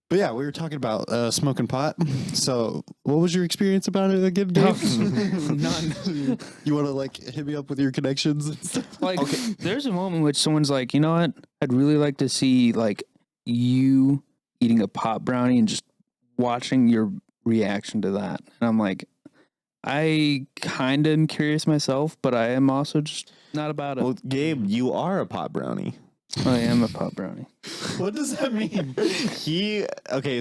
But yeah, we were talking about smoking pot. So, what was your experience about it again, Gabe? None. You want to like hit me up with your connections and stuff? Like, there's a moment in which someone's like, you know what? I'd really like to see like you eating a pot brownie and just watching your reaction to that. And I'm like, I kind of am curious myself, but I am also just not about it. Well, Gabe, you are a pot brownie. I am a pot brownie. What does that mean?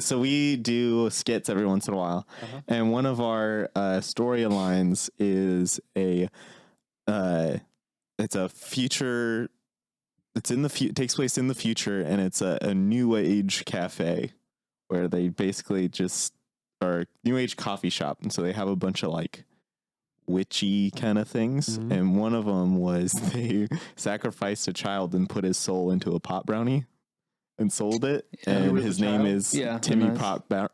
So we do skits every once in a while, and one of our storylines is it's a future. It takes place in the future, and it's a new age cafe where they basically just are new age coffee shop, and so they have a bunch of like witchy kind of things, and one of them was they sacrificed a child and put his soul into a pot brownie and sold it, and his name is Timmy Pot Brownie.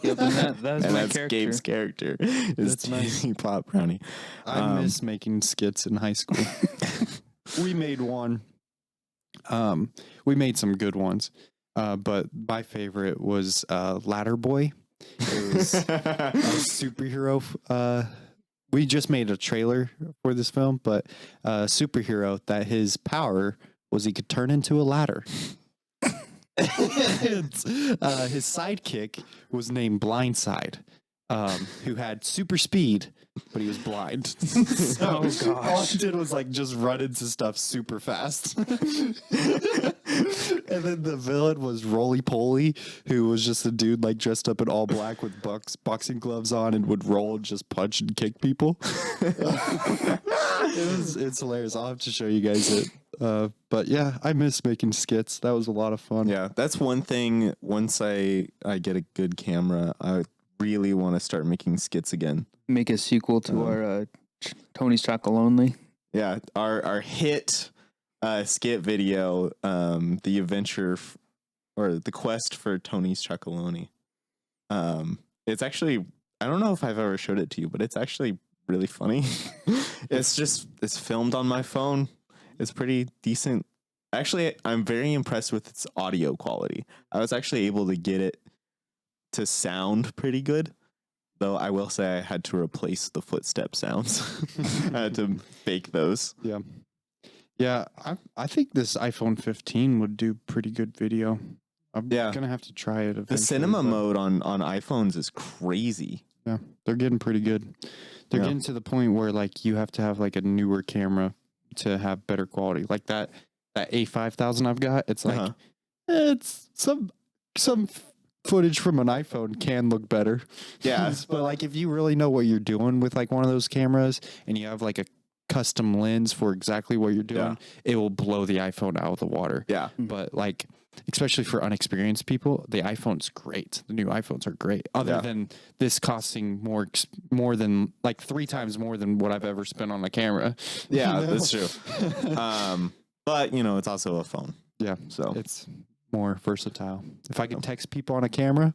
Yep, and that's and my that's character. Gabe's character is Timmy Pot Brownie. I miss making skits in high school. We made one. We made some good ones, but my favorite was Ladder Boy. It was a superhero. We just made a trailer for this film, but a superhero that his power was he could turn into a ladder. His sidekick was named Blindside, who had super speed, but he was blind. So all he did was like just run into stuff super fast. And then the villain was Roly Poly, who was just a dude like dressed up in all black with boxing gloves on and would roll and just punch and kick people. It's hilarious. I'll have to show you guys it. But yeah, I miss making skits. That was a lot of fun. Yeah, that's one thing. Once I get a good camera, I really want to start making skits again. Make a sequel to our Tony's Chocolonely. Yeah, our hit skit video, the adventure or the quest for Tony's Chocolonely. It's actually, I don't know if I've ever showed it to you, but it's actually really funny. It's filmed on my phone. It's pretty decent. Actually, I'm very impressed with its audio quality. I was actually able to get it to sound pretty good, though I will say I had to replace the footstep sounds. I had to fake those. Yeah, I think this iPhone 15 would do pretty good video. I'm gonna have to try it eventually. The cinema mode on iPhones is crazy. Yeah, they're getting pretty good. They're getting to the point where like you have to have like a newer camera to have better quality. Like that A5000 I've got, it's like it's some footage from an iPhone can look better. Yeah. But like if you really know what you're doing with like one of those cameras and you have like a custom lens for exactly what you're doing, it will blow the iPhone out of the water. Yeah. But like, especially for unexperienced people, the iPhone's great. The new iPhones are great. Other than this costing more than like 3 times more than what I've ever spent on a camera. Yeah, that's true. But you know, it's also a phone. Yeah. So it's more versatile. If I could text people on a camera,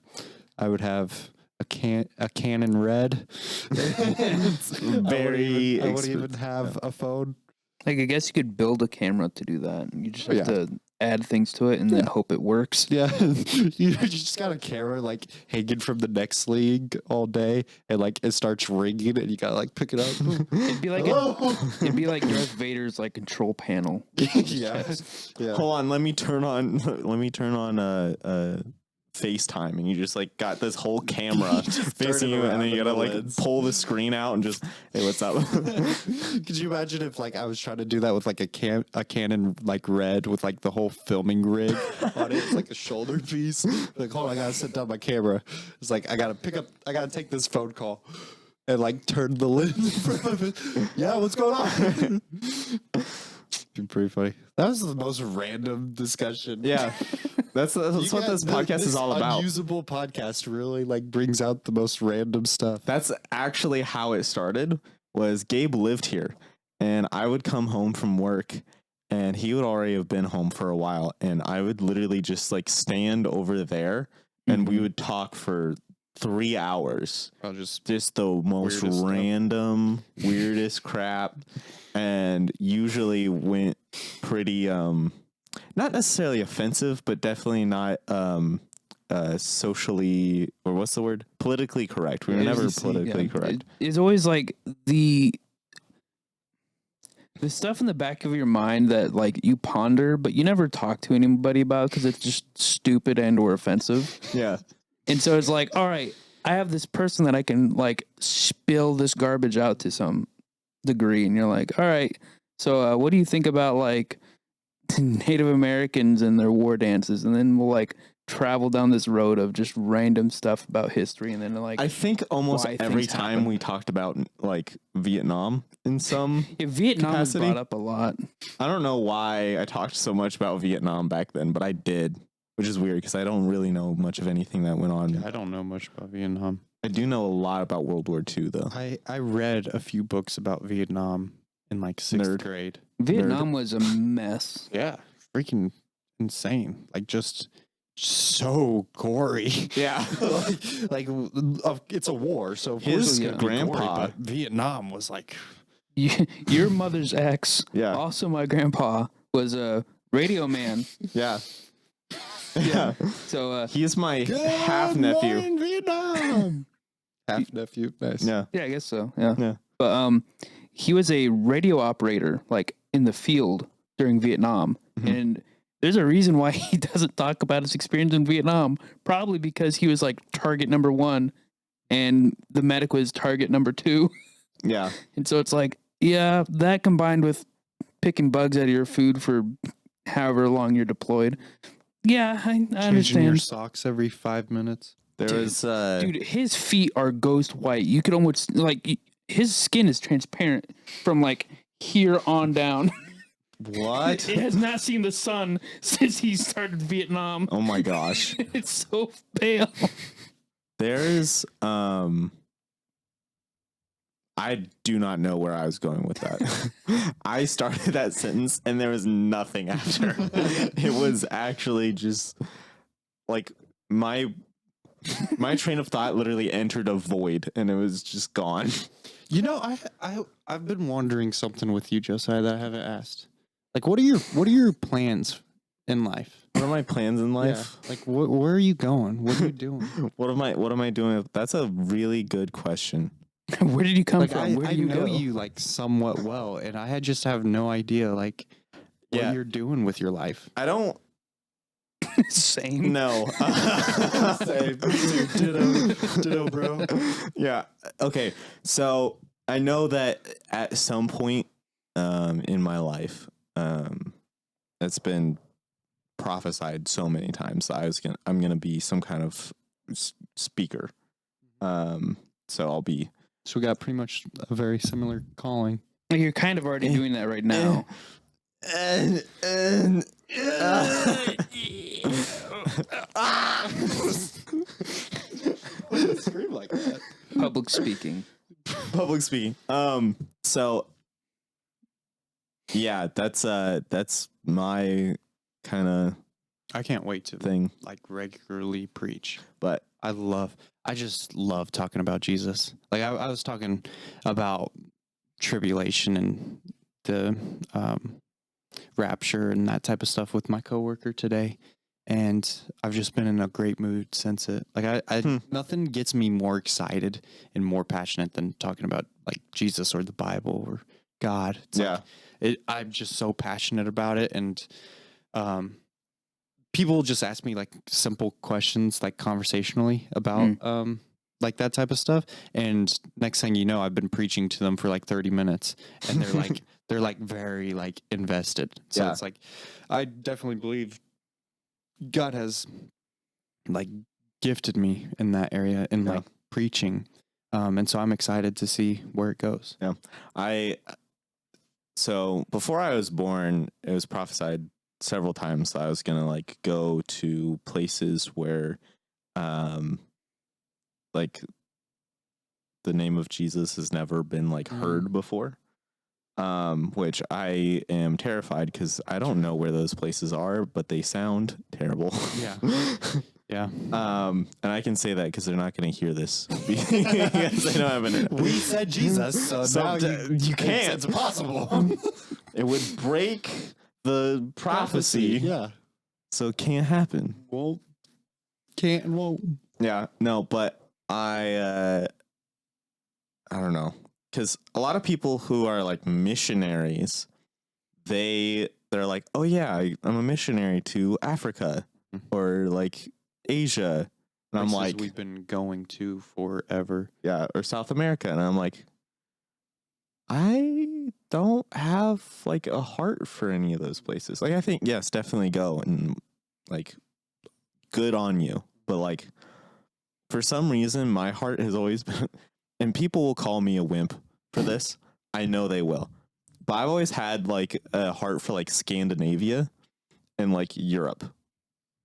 I would have a Canon Red. Very I wouldn't even have a phone. Like, I guess you could build a camera to do that. You just have to add things to it and then hope it works. Yeah. You just got a camera like hanging from the neck sling all day and like it starts ringing and you gotta like pick it up. It'd be like it'd be like Darth Vader's like control panel. Yeah. Hold on, let me turn on FaceTime, and you just like got this whole camera facing you, and then you gotta like pull the screen out and just, hey, what's up? Could you imagine if like I was trying to do that with like a Canon like Red with like the whole filming rig on it? It's like a shoulder piece. Like, hold on, I gotta set down my camera. It's like I gotta take this phone call and like turn the lid in front of it. Yeah, what's going on? Been pretty funny. That was the most random discussion. Yeah. That's what this podcast is all about. Unusable podcast really like brings out the most random stuff. That's actually how it started. Was Gabe lived here, and I would come home from work, and he would already have been home for a while, and I would literally just like stand over there, and we would talk for 3 hours. Just the most random, weirdest crap, and usually went pretty not necessarily offensive, but definitely not socially, or what's the word? Politically correct. We were never politically correct. It's always like the stuff in the back of your mind that like you ponder, but you never talk to anybody about because it's just stupid and or offensive. Yeah. And so it's like, all right, I have this person that I can like spill this garbage out to some degree. And you're like, all right, so what do you think about like Native Americans and their war dances? And then we'll like travel down this road of just random stuff about history. And then like, I think almost every time we talked about like Vietnam in some Vietnam was capacity. brought up a lot. I don't know why I talked so much about Vietnam back then, but I did, which is weird because I don't really know much of anything that went on. I don't know much about Vietnam. I do know a lot about World War II, though. I read a few books about Vietnam in like 6th grade. Vietnam was a mess. Yeah, freaking insane. Like just so gory. Yeah. like it's a war, so of His course it's gonna be grandpa- gory, but Vietnam was like Your mother's ex, Yeah. also my grandpa, was a radio man. Yeah. Yeah. So He is my half nephew. Vietnam. Half nephew, nice. Yeah. yeah, I guess so. Yeah. Yeah. But he was a radio operator, like in the field during Vietnam, Mhm. and there's a reason why he doesn't talk about his experience in Vietnam. Probably because he was like target number 1, and the medic was target number 2, Yeah. and so it's like, yeah, that combined with picking bugs out of your food for however long you're deployed. Yeah, I Changing your understand. socks every 5 minutes. There Dude. was Dude, his feet are ghost white. You could almost like his skin is transparent from like here on down. what? It has not seen the sun since he started Vietnam. Oh my gosh. It's so pale. There's I do not know where I was going with that. I started that sentence and there was nothing after. It was actually just like my train of thought literally entered a void and it was just gone. You know, I've been wondering something with you, Josiah, that I haven't asked. Like, what are your plans in life? What are my plans in life? Yeah. Like, where are you going? What are you doing? What am I doing? That's a really good question. Where did you come Like, from? Where I did you know go? you like somewhat well, and I just have no idea like what you're doing with your life. I don't Same. know. Same. Ditto, bro. Yeah. Okay. So I know that at some point in my life, it's been prophesied so many times that I'm gonna be some kind of speaker. So I'll be. So we got pretty much a very similar calling. You're kind of already doing that right now. Scream like that. Public speaking. Public speaking. So yeah, that's my kind of I can't wait to thing. like regularly preach. But I just love talking about Jesus. Like I was talking about tribulation and the rapture and that type of stuff with my coworker today. And I've just been in a great mood since it. Like nothing gets me more excited and more passionate than talking about like Jesus or the Bible or God. It's yeah. I'm just so passionate about it. And people just ask me like simple questions, like conversationally about like that type of stuff. And next thing you know, I've been preaching to them for like 30 minutes and they're like very like invested. So it's like, I definitely believe God has like gifted me in that area in like preaching. And so I'm excited to see where it goes. Yeah. So before I was born, it was prophesied several times that I was going to like go to places where, like the name of Jesus has never been like heard before. Which I am terrified because I don't know where those places are, but they sound terrible. Yeah. Yeah. And I can say that because they're not going to hear this. Because they don't have an. We said Jesus, so now you can't. It's impossible. It would break the prophecy. Yeah. So it can't happen. Well, can't and won't. Yeah, no, but I don't know, because a lot of people who are like missionaries, they're like, oh yeah, I'm a missionary to Africa or like Asia, and I'm Places like, we've been going to forever. yeah, or South America, and I'm like, I don't have like a heart for any of those places. Like, I think yes, definitely go and like, good on you, but like, for some reason, my heart has always been, and people will call me a wimp for this. I know they will. But I've always had like a heart for like Scandinavia and like Europe,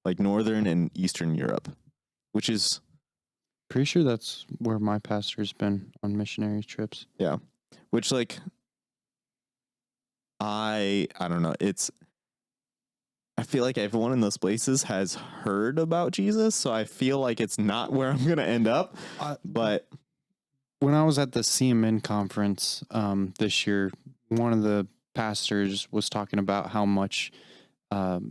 like Northern and Eastern Europe, which is Pretty sure that's where my pastor's been on missionary trips. which like I don't know. I feel like everyone in those places has heard about Jesus, so I feel like it's not where I'm gonna end up. But When I was at the CMN conference this year, one of the pastors was talking about how much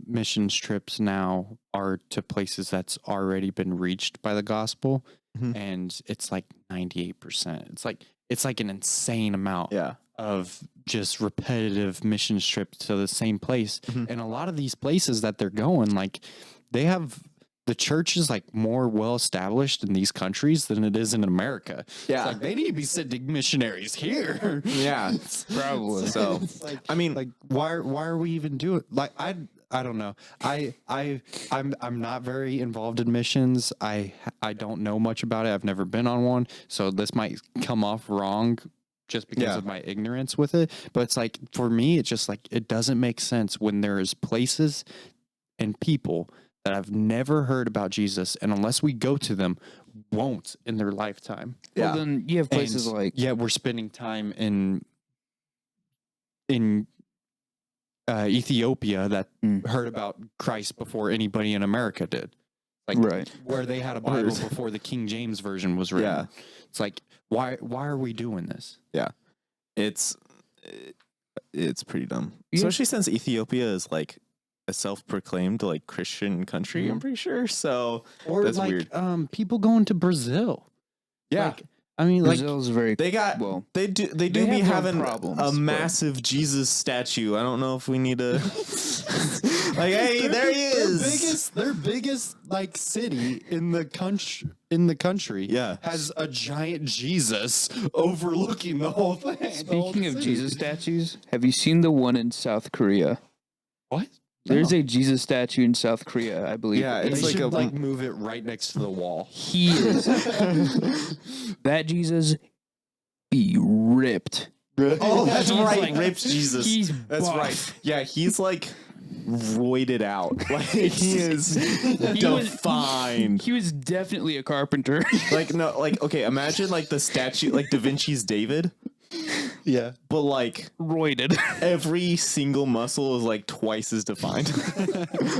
missions trips now are to places that's already been reached by the gospel, and it's like 98%. It's like an insane amount of just repetitive mission trips to the same place. And a lot of these places that they're going, like they have the church is like more well established in these countries than it is in America. Yeah. It's like they need to be sending missionaries here. yeah, Probably. so It's like, I mean, like why are we even doing like I don't know. I'm not very involved in missions. I don't know much about it. I've never been on one, so this might come off wrong just because of my ignorance with it. But it's like for me, it's just like it doesn't make sense when there is places and people that I've never heard about Jesus, and unless we go to them, won't in their lifetime. Well, then you have places And like yeah, we're spending time in Ethiopia that heard about Christ before anybody in America did. Like right. where they had a Bible before the King James version was written. Yeah. It's like why are we doing this? it's pretty dumb, Yeah. especially since Ethiopia is like a self-proclaimed like Christian country. I'm pretty sure. So Or that's like weird. people going to Brazil. Yeah. Like, I mean, like Brazil's very They got well. they do they be have their having problems, a but- massive Jesus statue. I don't know if we need to like, hey, there he is. Their biggest like city in the country Yeah. has a giant Jesus overlooking the whole thing. Speaking of Jesus statues, have you seen the one in South Korea? What? There's a Jesus statue in South Korea, I believe. Yeah, They it's like should a like move it right next to the wall. He is that Jesus be ripped. Oh, that's He's right. like- Ripped Jesus. he's That's buff. right. Yeah, he's like roided out. Like he is was- defined. He was definitely a carpenter. Like no, like okay, imagine like the statue, like Da Vinci's David, Yeah. but like Roided. every single muscle is like twice as defined.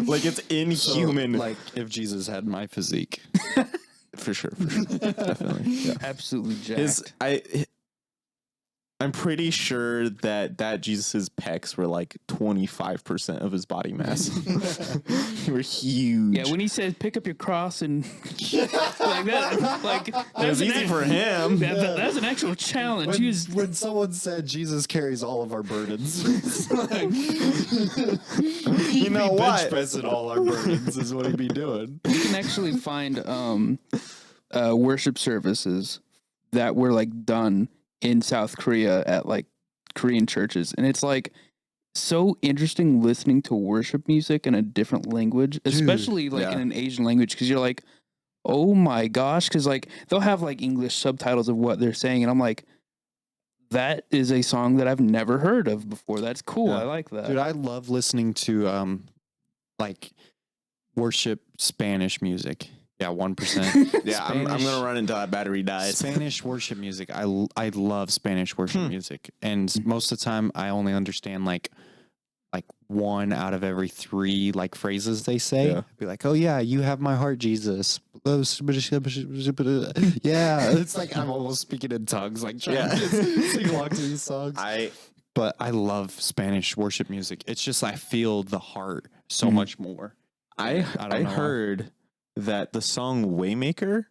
Like it's inhuman. Like if Jesus had my physique. for sure, definitely. Yeah. Absolutely jacked. I'm pretty sure that Jesus's pecs were like 25% of his body mass. They were huge. Yeah, when he said pick up your cross and like that, like it was easy for him. That's an actual challenge. He was, When someone said Jesus carries all of our burdens, You know what? pressing all our burdens is what he'd be doing. you can actually find worship services that were like done in South Korea at like Korean churches, and it's like so interesting listening to worship music in a different language, especially like yeah. in an Asian language, because you're like, oh my gosh, because like they'll have like English subtitles of what they're saying, and I'm like, that is a song that I've never heard of before. That's cool. Yeah. I like that. Dude, I love listening to like worship Spanish music. Yeah, 1%. Yeah, I'm gonna run until that battery dies. Spanish worship music. I love Spanish worship music, and most of the time I only understand like one out of every three like phrases they say. Yeah. Be like, oh yeah, you have my heart, Jesus. Yeah, it's like I'm almost speaking in tongues, like trying to sing along to these songs. but I love Spanish worship music. It's just I feel the heart so much more. I don't know why. heard that the song Waymaker.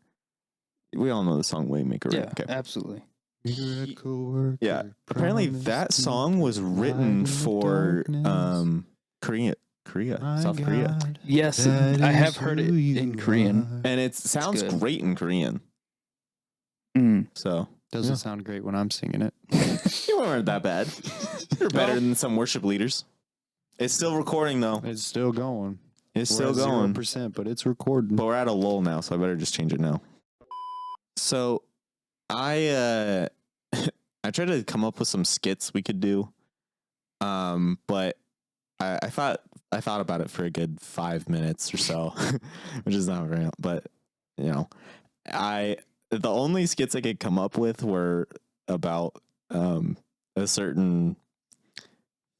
We all know the song Waymaker, right? Yeah, absolutely. Yeah. Apparently, that song was written for Korea, South Korea, Yes, I have heard it in Korean. and it sounds good. great in Korean. So Doesn't sound great when I'm singing it. you weren't that bad. You're better than some worship leaders. It's still recording though. It's still going. It's still going. 0%, but it's recording. But we're at a lull now, so I better just change it now. So I I tried to come up with some skits we could do. But I thought about it for a good 5 minutes or so, which is not very, but you know, the only skits I could come up with were about a certain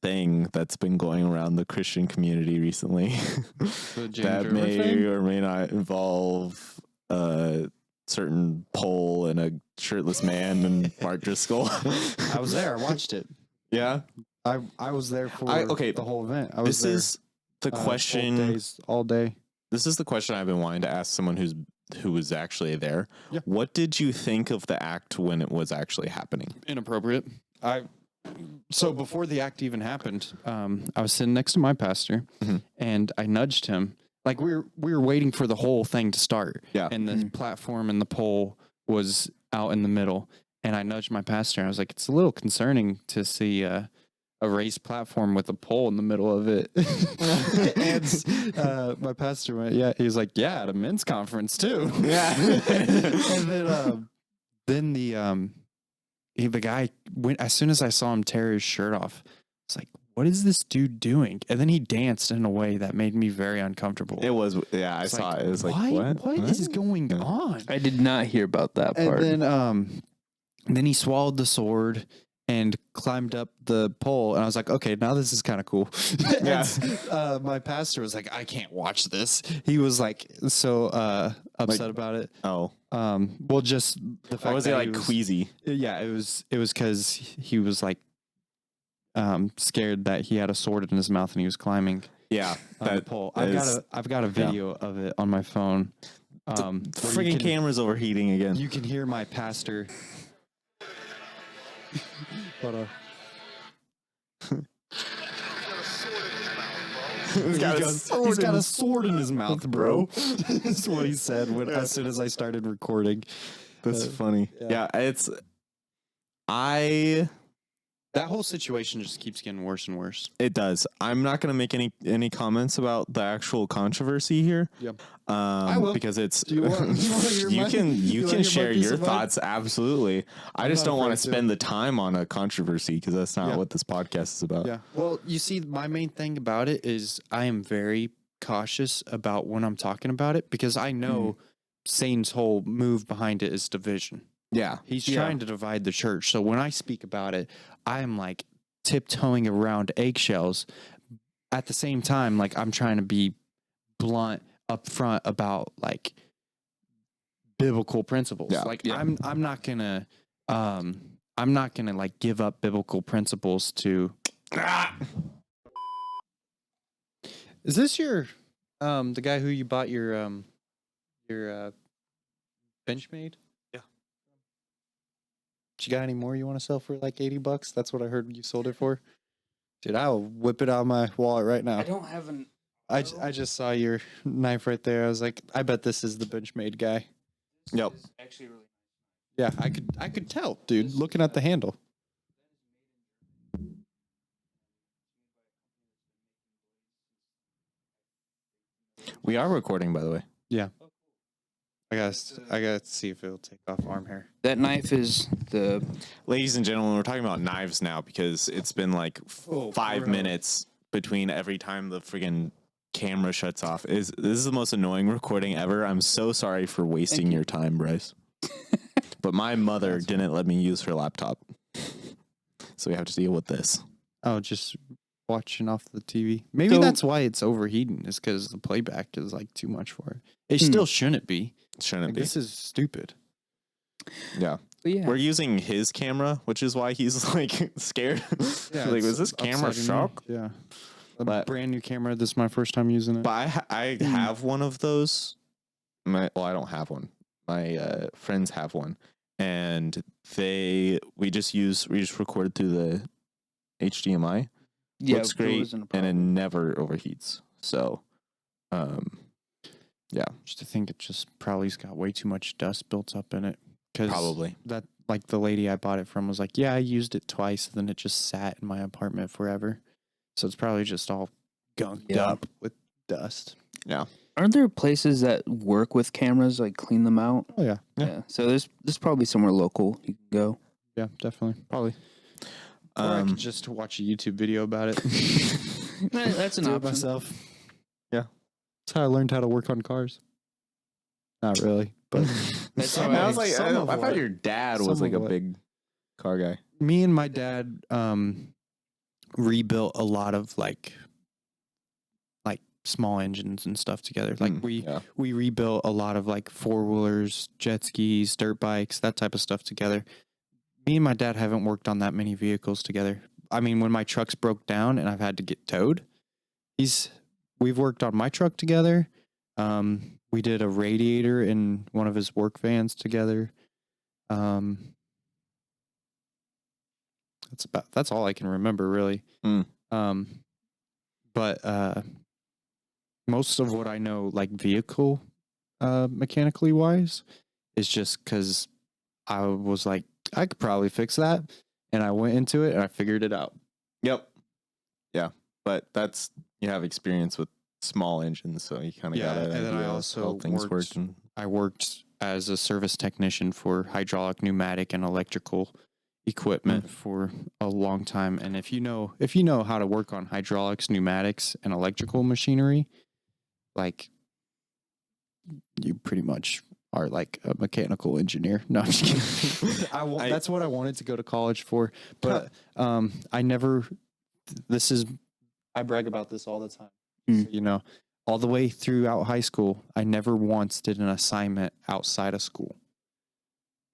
thing that's been going around the Christian community recently that may or may not involve a certain pole and a shirtless man and Mark Driscoll. I was there. I watched it. Yeah. I was there for the whole event. I was this is the question all day. This is the question I've been wanting to ask someone who was actually there. Yeah. What did you think of the act when it was actually happening? Inappropriate. So before the act even happened, I was sitting next to my pastor, and I nudged him. Like we were waiting for the whole thing to start. Yeah. And the platform and the pole was out in the middle, and I nudged my pastor. And I was like, "It's a little concerning to see a raised platform with a pole in the middle of it." And my pastor went, "Yeah." He was like, "Yeah, at a men's conference too." Yeah. And then the guy went, as soon as I saw him tear his shirt off, it's like, what is this dude doing? And then he danced in a way that made me very uncomfortable. It was, yeah, I saw it. It was like, what is going on? I did not hear about that part. And then he swallowed the sword and climbed up the pole, and I was like, okay, now this is kind of cool. Yeah. My pastor was like, I can't watch this. He was like so upset about it. Oh. Well, just the fact Or was that he like queasy? Yeah, it was because he was like scared that he had a sword in his mouth and he was climbing. Yeah, that pole. I've got a video of it on my phone. Freaking camera's overheating again. You can hear my pastor. Hold on. He's got a sword in his mouth, bro. That's what he said as soon as I started recording. That's funny. Yeah, that whole situation just keeps getting worse and worse. It does. I'm not going to make any comments about the actual controversy here. Yep. I will, because it's you can share your thoughts. Absolutely. I just don't want to spend the time on a controversy because that's not what this podcast is about. Yeah. Well, you see, my main thing about it is I am very cautious about when I'm talking about it because I know Satan's whole move behind it is division. Yeah. He's trying to divide the church. So when I speak about it, I am like tiptoeing around eggshells. At the same time, like I'm trying to be blunt up front about like biblical principles. Yeah. Like I'm not gonna like give up biblical principles to Is this your the guy who you bought your Benchmade? You got any more you want to sell for like $80? That's what I heard you sold it for. Dude, I'll whip it out of my wallet right now. I don't have an. I just saw your knife right there. I was like, I bet this is the Benchmade guy. Yep. Actually, really. Yeah, I could tell, dude. Looking at the handle. We are recording, by the way. Yeah. I gotta see if it'll take off arm hair. That knife is the. Ladies and gentlemen, we're talking about knives now because it's been like 5 minutes between every time the friggin' camera shuts off. This is the most annoying recording ever. I'm so sorry for wasting your time, Bryce. But my mother didn't let me use her laptop. So we have to deal with this. Oh, just watching off the TV. Maybe that's why it's overheating, is because the playback is like too much for it. It still shouldn't be. Shouldn't be. This is stupid. Yeah. But yeah, We're using his camera, which is why he's like scared. Yeah, Like, it's was this camera upsetting me. sharp? Yeah. A But- brand new camera. This is my first time using it. But I have one of those. I don't have one. My friends have one, and we just record through the HDMI. yeah, Looks there great, wasn't a and it problem. never overheats. So, yeah, Just to think, it just probably's got way too much dust built up in it. Cause probably. that, like the lady I bought it from was like, yeah, I used it twice, and then it just sat in my apartment forever. So it's probably just all gunked up with dust. Yeah. Aren't there places that work with cameras, like clean them out? Oh yeah, Yeah. So there's probably somewhere local you can go. yeah, definitely. Probably. Or I could just watch a YouTube video about it. That's an Do it option. myself. Yeah. That's how I learned how to work on cars. Not really, but That's I how was like, some of I thought what- your dad some was like of a what- big car guy. me and my dad rebuilt a lot of like small engines and stuff together. Like Yeah. we rebuilt a lot of like 4-wheelers, jet skis, dirt bikes, that type of stuff together. Me and my dad haven't worked on that many vehicles together. I mean, when my truck's broke down and I've had to get towed, we've worked on my truck together. We did a radiator in one of his work vans together. That's all I can remember really. But most of what I know, like vehicle mechanically wise, is just because I was like, I could probably fix that, and I went into it and I figured it out. Yep. Yeah. But you have experience with small engines, so you kind of got an and then I idea of also how things work. I worked as a service technician for hydraulic, pneumatic, and electrical equipment for a long time. And if you know how to work on hydraulics, pneumatics, and electrical machinery, like you pretty much are like a mechanical engineer. No, I'm just kidding. That's what I wanted to go to college for, but I never. I brag about this all the time. You know, all the way throughout high school, I never once did an assignment outside of school.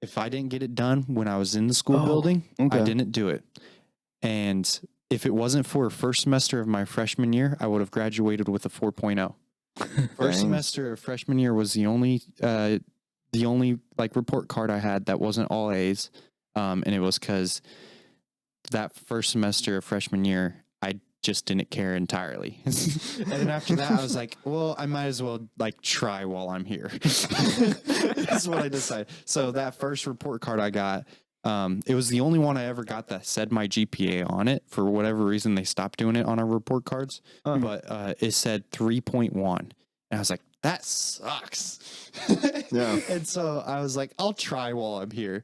If I didn't get it done when I was in the school building, I didn't do it. And if it wasn't for first semester of my freshman year, I would have graduated with a 4.0. First semester of freshman year was the only like report card I had that wasn't all A's. And it was because that first semester of freshman year, I just didn't care entirely. And then after that, I was like, well, I might as well like try while I'm here. That's what I decided. So that first report card I got, it was the only one I ever got that said my GPA on it. For whatever reason, they stopped doing it on our report cards. But it said 3.1. And I was like, that sucks. Yeah. And so I was like, I'll try while I'm here.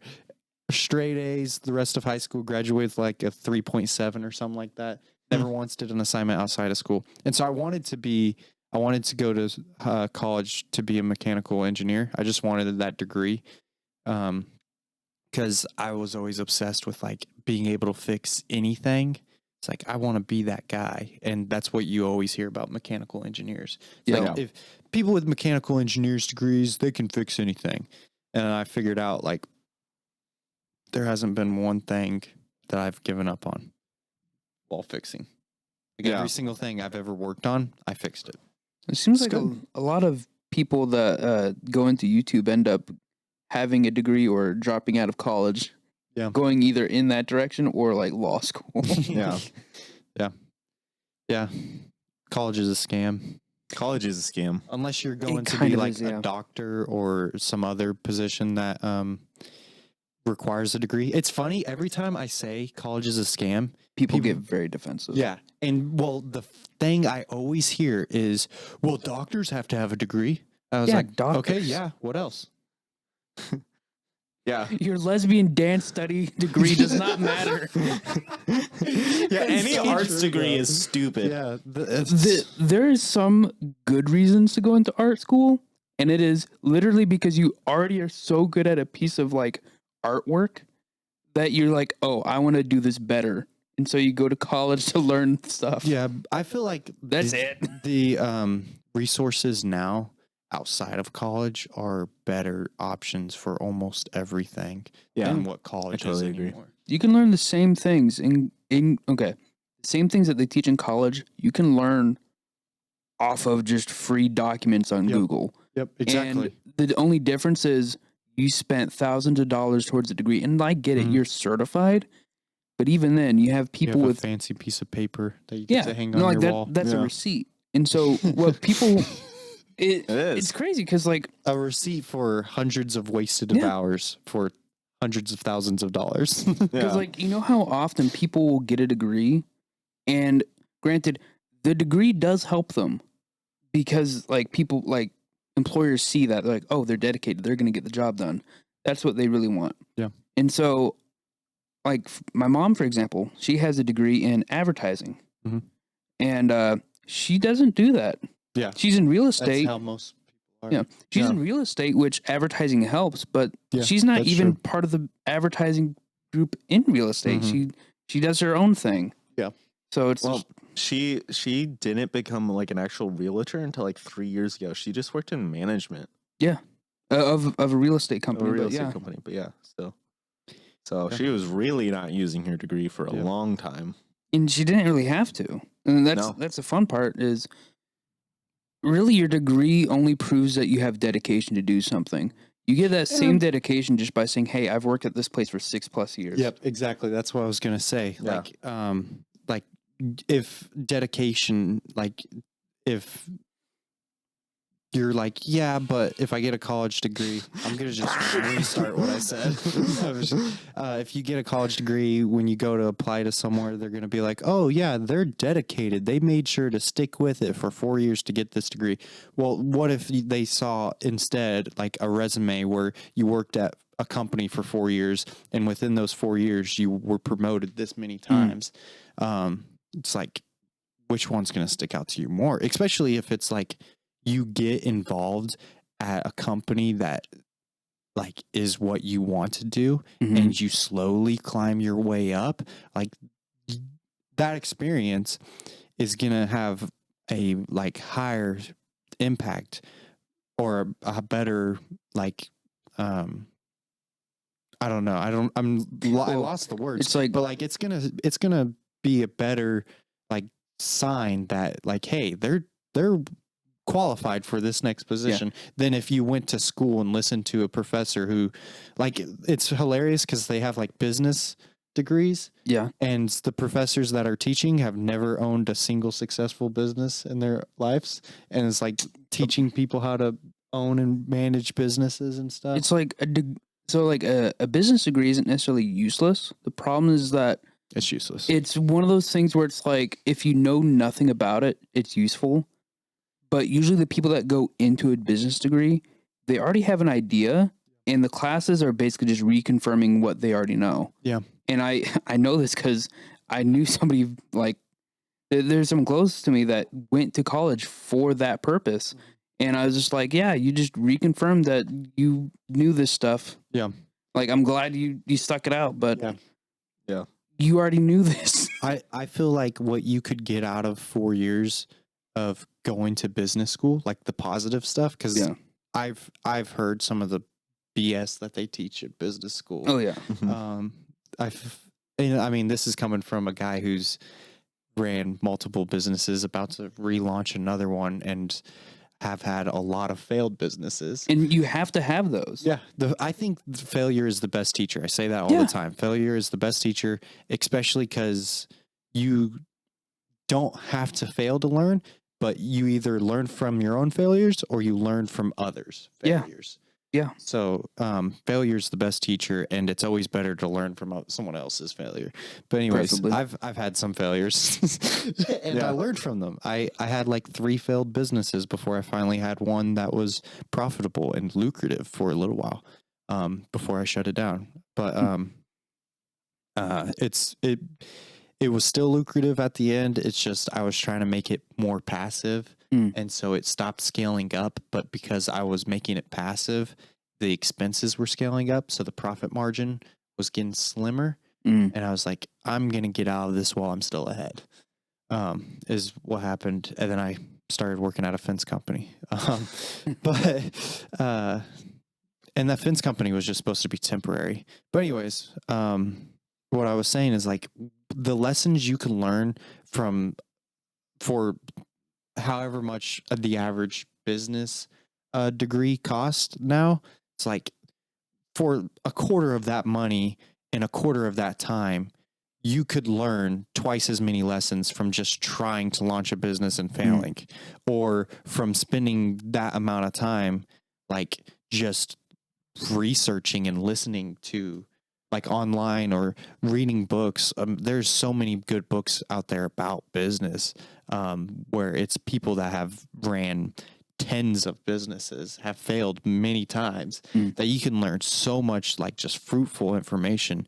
Straight A's the rest of high school, graduated with like a 3.7 or something like that. Never once did an assignment outside of school. And so I wanted to go to college to be a mechanical engineer. I just wanted that degree. Because I was always obsessed with like being able to fix anything. It's like, I want to be that guy. And that's what you always hear about mechanical engineers. It's like, if people with mechanical engineers degrees, they can fix anything. And I figured out like, there hasn't been one thing that I've given up on while fixing. Like every single thing I've ever worked on, I fixed it. It seems It's like a lot of people that go into YouTube end up having a degree or dropping out of college, going either in that direction or like law school. Yeah. College is a scam. College is a scam. Unless you're going to kind be of like is, a doctor or some other position that requires a degree. It's funny, every time I say college is a scam, people get very defensive. Yeah. And well, the thing I always hear is, well, doctors have to have a degree. I was like, doctors. okay, yeah, what else? Yeah. Your lesbian dance study degree does not matter. Any arts degree is stupid. Yeah. There is some good reasons to go into art school, and it is literally because you already are so good at a piece of like artwork that you're like, oh, I want to do this better. And so you go to college to learn stuff. Yeah, I feel like That's it. The resources now outside of college are better options for almost everything Yeah. than what college totally is agree. anymore. You can learn the same things the same things that they teach in college. You can learn off of just free documents on Yep. Google. Yep, exactly. And the only difference is you spent thousands of dollars towards a degree, and I get it, Mhm. you're certified, but even then, you have You people have with a fancy piece of paper that you get to hang on like your that. wall. That's a Yeah. receipt, and so what people It is. it's crazy because like A receipt for hundreds of wasted Yeah. hours for hundreds of thousands of dollars. because like you know how often people will get a degree, and granted, the degree does help them because like people like employers see that like they're dedicated, they're going to get the job done. That's what they really want. Yeah. And so like my mom, for example, she has a degree in advertising, Mhm. and she doesn't do that. Yeah. She's in real That's estate. how most people are. Yeah. She's Yeah. in real estate, which advertising helps, but Yeah, she's not that's even true. part of the advertising group in real estate. Mhm. She does her own thing. Yeah. So it's Well, she didn't become like an actual realtor until like 3 years ago. She just worked in management of a real estate of company. a real But estate yeah. company. But yeah, still. So Yeah. she was really not using her degree for a Yeah. long time. And she didn't really have to. And No. that's the fun part is really your degree only proves that you have dedication to do something. You get that same dedication just by saying, "Hey, I've worked at this place for 6+ years." Yep, exactly. That's what I was gonna say. Yeah. Like if dedication, like if you're like, yeah, but if I get a college degree, I'm gonna just restart what I said. If you get a college degree, when you go to apply to somewhere, they're gonna be like, oh yeah, they're dedicated. They made sure to stick with it for 4 years to get this degree. Well, what if they saw instead like a resume where you worked at a company for 4 years, and within those 4 years you were promoted this many times? It's like, which one's gonna stick out to you more? Especially if it's like you get involved at a company that like is what you want to do, Mhm. and you slowly climb your way up, like that experience is gonna have a like higher impact or a better like I don't know. I Well, lost the words. it's like- but like it's gonna be a better like sign that like, hey, they're qualified for this next position than if you went to school and listened to a professor who, like, it's hilarious because they have like business degrees, Yeah. and the professors that are teaching have never owned a single successful business in their lives, and it's like teaching people how to own and manage businesses and stuff. It's like a business degree isn't necessarily useless. The problem is that It's useless. it's one of those things where it's like if you know nothing about it, it's useful. But usually the people that go into a business degree, they already have an idea, and the classes are basically just reconfirming what they already know. Yeah. And I know this because I knew somebody like there's someone close to me that went to college for that purpose. And I was just like, yeah, you just reconfirmed that you knew this stuff. Yeah. Like, I'm glad you stuck it out, but Yeah. you already knew this. I feel like what you could get out of 4 years of going to business school, like the positive stuff, because Yeah. I've heard some of the BS that they teach at business school. Oh, yeah. I mean, this is coming from a guy who's ran multiple businesses, about to relaunch another one, and have had a lot of failed businesses. And you have to have those. Yeah, I think failure is the best teacher. I say that all Yeah. the time. Failure is the best teacher, especially because you don't have to fail to learn, but you either learn from your own failures or you learn from others' Yeah. failures. Yeah. So failure is the best teacher, and it's always better to learn from someone else's failure. But anyways, Preferably. I've had some failures, and Yeah. I learned from them. I had like 3 failed businesses before I finally had one that was profitable and lucrative for a little while before I shut it down. But it was still lucrative at the end. It's just I was trying to make it more passive. And so it stopped scaling up, but because I was making it passive, the expenses were scaling up. So the profit margin was getting slimmer. And I was like, I'm going to get out of this while I'm still ahead, is what happened. And then I started working at a fence company. But and that fence company was just supposed to be temporary. But anyways, what I was saying is like the lessons you can learn for however much the average business degree cost now, it's like for a quarter of that money and a quarter of that time, you could learn twice as many lessons from just trying to launch a business and failing, or from spending that amount of time like just researching and listening to like online or reading books. There's so many good books out there about business, where it's people that have ran tens of businesses, have failed many times, that you can learn so much like just fruitful information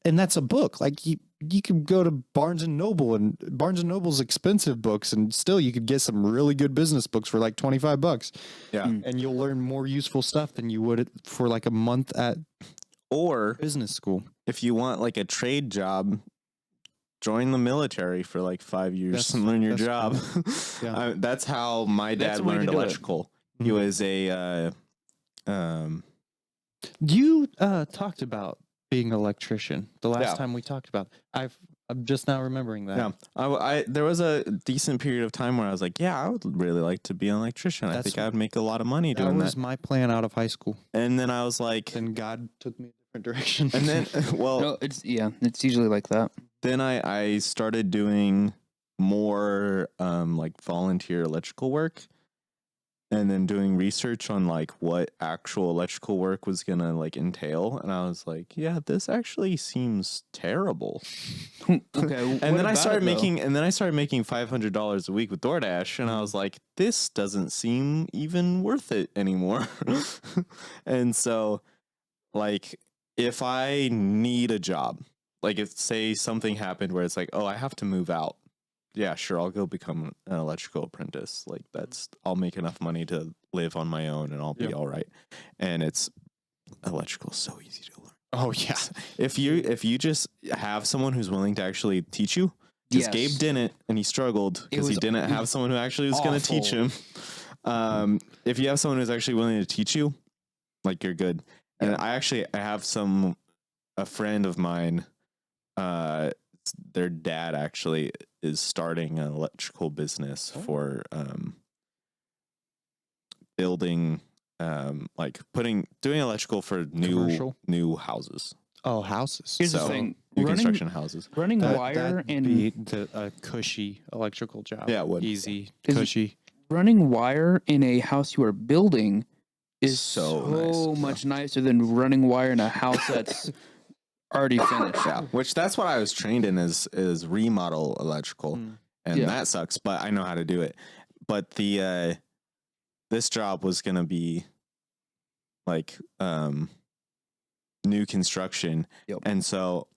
and that's a book. Like you can go to Barnes and Noble, and Barnes and Noble's expensive books, and still you could get some really good business books for like $25. Yeah. And you'll learn more useful stuff than you would for like a month at Or business school. if you want like a trade job, join the military for like 5 years and learn your that's job. Yeah. That's how my That's dad the way to learned do it. electrical. He was a You talked about being an electrician the last Yeah. time we talked about. I'm just now remembering that. yeah. I there was a decent period of time where I was like, yeah, I would really like to be an electrician. I That's- think I would make a lot of money That doing was that. my plan out of high school. And then I was like, Then God took me a different direction. and then well, No, it's usually like that. then I started doing more like volunteer electrical work, and then doing research on like what actual electrical work was gonna like entail, and I was like, yeah, this actually seems terrible. Okay, And then I started making $500 a week with DoorDash, and I was like, this doesn't seem even worth it anymore. And so like if I need a job, like if say something happened where it's like, oh, I have to move out, yeah, sure, I'll go become an electrical apprentice. Like I'll make enough money to live on my own, and I'll be all right. And electrical is so easy to learn. Oh yeah. If you just have someone who's willing to actually teach you, because Yes. Gabe didn't, and he struggled because he was didn't have someone who actually was going to teach him. If you have someone who's actually willing to teach you, like you're good. And I have a friend of mine, their dad actually is starting an electrical business for building, like doing electrical for new houses. Oh, houses. Here's the So, thing: new construction houses. running That- wire that'd and be a cushy electrical job. Yeah, it would. Easy, Is it- cushy. running wire in a house you are building is So so nice. much nicer than running wire in a house that's already finished. Yeah, which that's what I was trained in is remodel electrical, and Yeah. that sucks, but I know how to do it. But the this job was gonna be like new construction, and so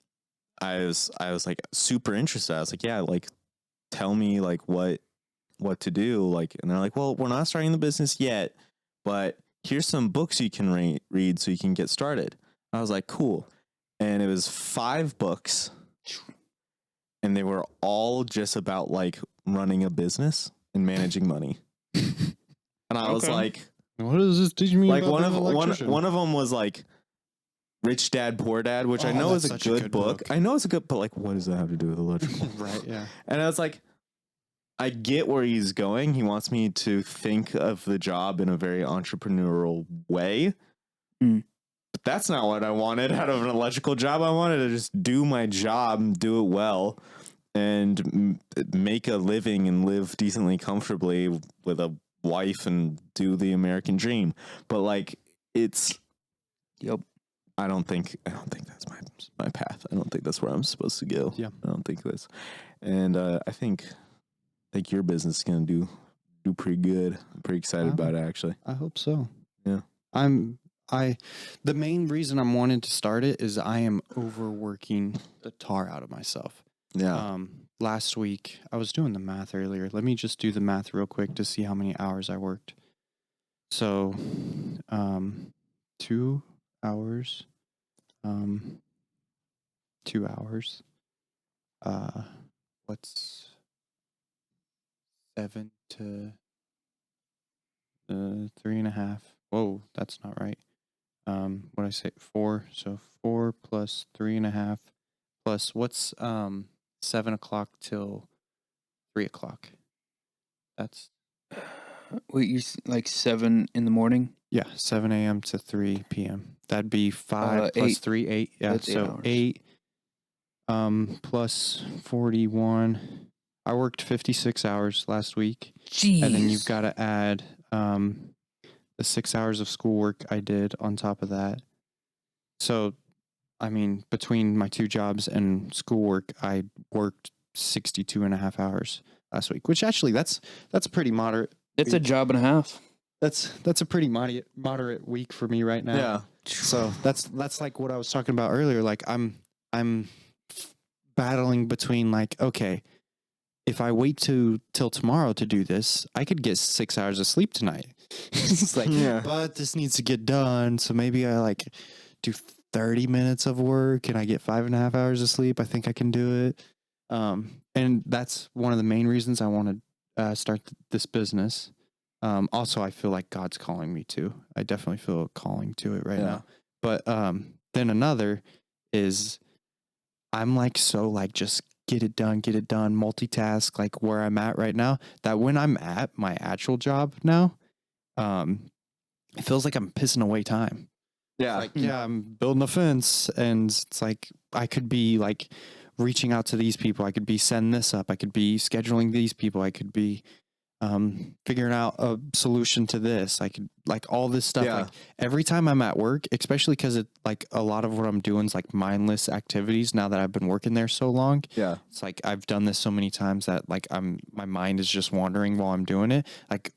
I was like super interested. I was like, yeah, like tell me like what to do, like, and they're like, well, we're not starting the business yet, but here's some books you can read so you can get started. I was like, cool. And it was 5 books, and they were all just about like running a business and managing money. And I was like, What does this teach me? like about one being an of electrician? one of them was like Rich Dad Poor Dad, which I Oh, know is that's a such a good good book. book. I know it's a good, but like, what does that have to do with electrical? Right. Yeah. And I was like, I get where he's going. He wants me to think of the job in a very entrepreneurial way. But that's not what I wanted out of an electrical job. I wanted to just do my job and do it well and make a living and live decently comfortably with a wife and do the American dream. But like I don't think that's my path. I don't think that's where I'm supposed to go. Yeah. I don't think this. And I think your business is going to do pretty good. I'm pretty excited about it, actually. I hope so. Yeah. The main reason I'm wanting to start it is I am overworking the tar out of myself. Yeah. Last week I was doing the math earlier. Let me just do the math real quick to see how many hours I worked. So, 2 hours, 2 hours. What's 7 to 3.5. Whoa, that's not right. What did I say? 4. So 4 plus 3.5 plus what's 7 o'clock till 3 o'clock. That's Wait, like 7 in the morning? 7 a.m. to 3 p.m. That'd be 5 plus 8. 3, 8. Yeah, That's 8 so hours. 8 plus 41. I worked 56 hours last week. Jeez. And then you've got to add the 6 hours of schoolwork I did on top of that. So, I mean, between my 2 jobs and schoolwork, I worked 62 and a half hours last week, which actually that's a pretty moderate. It's a job and a half. That's a pretty moderate week for me right now. Yeah. So that's like what I was talking about earlier. Like I'm battling between like, okay, if I wait till tomorrow to do this, I could get 6 hours of sleep tonight. It's like, but this needs to get done. So maybe I like do 30 minutes of work and I get 5.5 hours of sleep. I think I can do it. And that's one of the main reasons I want to start this business. Also, I feel like God's calling me to. I definitely feel a calling to it right now. But then another is I'm like so like just get it done, multitask like where I'm at right now, that when I'm at my actual job now, it feels like I'm pissing away time. Yeah. Like, I'm building a fence and it's like I could be like reaching out to these people. I could be sending this up. I could be scheduling these people. I could be figuring out a solution to this. I could like all this stuff. Like every time I'm at work, especially because it like a lot of what I'm doing is like mindless activities now that I've been working there so long. Yeah. It's like I've done this so many times that like my mind is just wandering while I'm doing it. Like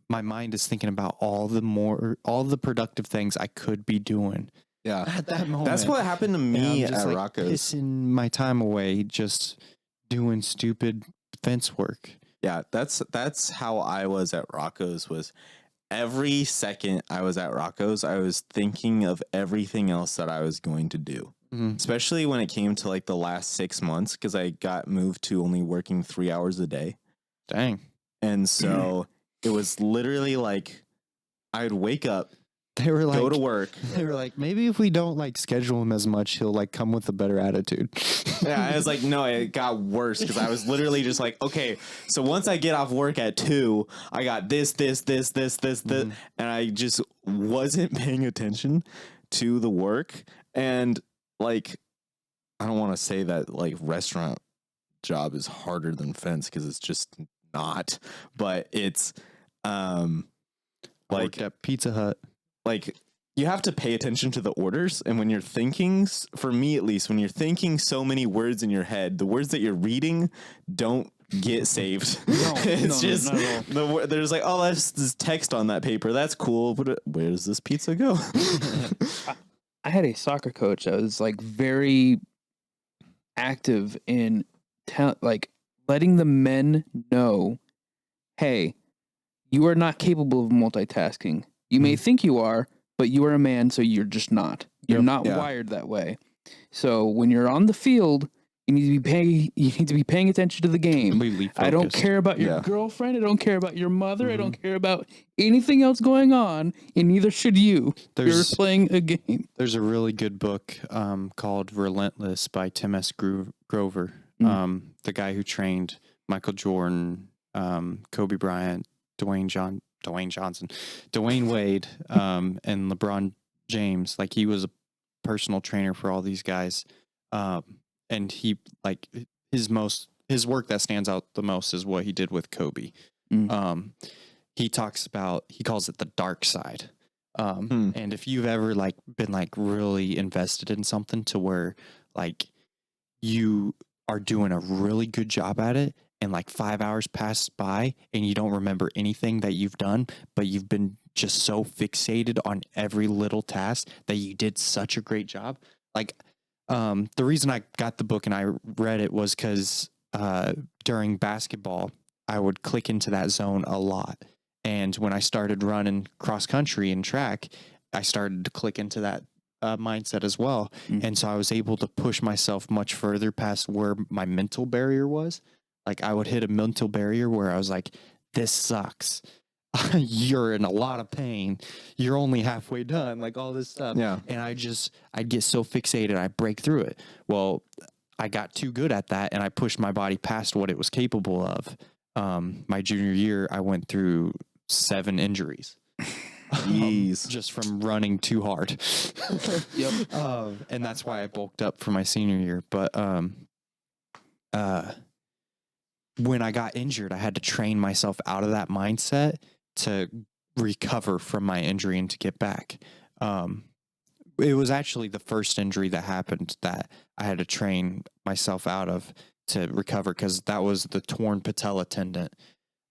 my mind is thinking about all the productive things I could be doing. Yeah. At that moment. That's what happened to me at like Rocco's. Pissing my time away just doing stupid fence work. Yeah, that's how I was at Rocco's. Was every second I was at Rocco's, I was thinking of everything else that I was going to do. Mm-hmm. Especially when it came to like the last 6 months, because I got moved to only working 3 hours a day. Dang. And so it was literally like I'd wake up, they were like, go to work. They were like, maybe if we don't like schedule him as much, he'll like come with a better attitude. Yeah, I was like, no, it got worse because I was literally just like, okay, so once I get off work at 2, I got this, and I just wasn't paying attention to the work. And like, I don't want to say that like restaurant job is harder than fence because it's just not, but it's like at Pizza Hut. Like you have to pay attention to the orders. And when you're thinking, for me at least, when you're thinking so many words in your head, the words that you're reading don't get saved. There's like, oh, that's this text on that paper. That's cool. But where does this pizza go? I had a soccer coach that was like very active in like letting the men know, hey, you are not capable of multitasking. You may think you are, but you are a man, so you're just not. You're not wired that way. So when you're on the field, you need to be paying attention to the game. I don't care about your girlfriend. I don't care about your mother. I don't care about anything else going on, and neither should you. You're playing a game. There's a really good book called Relentless by Tim S. Grover, the guy who trained Michael Jordan, Kobe Bryant, Dwayne Wade, and LeBron James. Like he was a personal trainer for all these guys. And he like his work that stands out the most is what he did with Kobe. He calls it the dark side. And if you've ever like been like really invested in something to where like you are doing a really good job at it, and like 5 hours pass by and you don't remember anything that you've done, but you've been just so fixated on every little task that you did such a great job. Like, the reason I got the book and I read it was because during basketball, I would click into that zone a lot. And when I started running cross country and track, I started to click into that mindset as well. And so I was able to push myself much further past where my mental barrier was. Like I would hit a mental barrier where I was like, this sucks. You're in a lot of pain. You're only halfway done, like all this stuff. Yeah. And I'd get so fixated, I'd break through it. Well, I got too good at that and I pushed my body past what it was capable of. My junior year, I went through 7 injuries. Jeez. Just from running too hard. Yep. And that's why I bulked up for my senior year. But when I got injured, I had to train myself out of that mindset to recover from my injury and to get back. It was actually the first injury that happened that I had to train myself out of to recover, because that was the torn patella tendon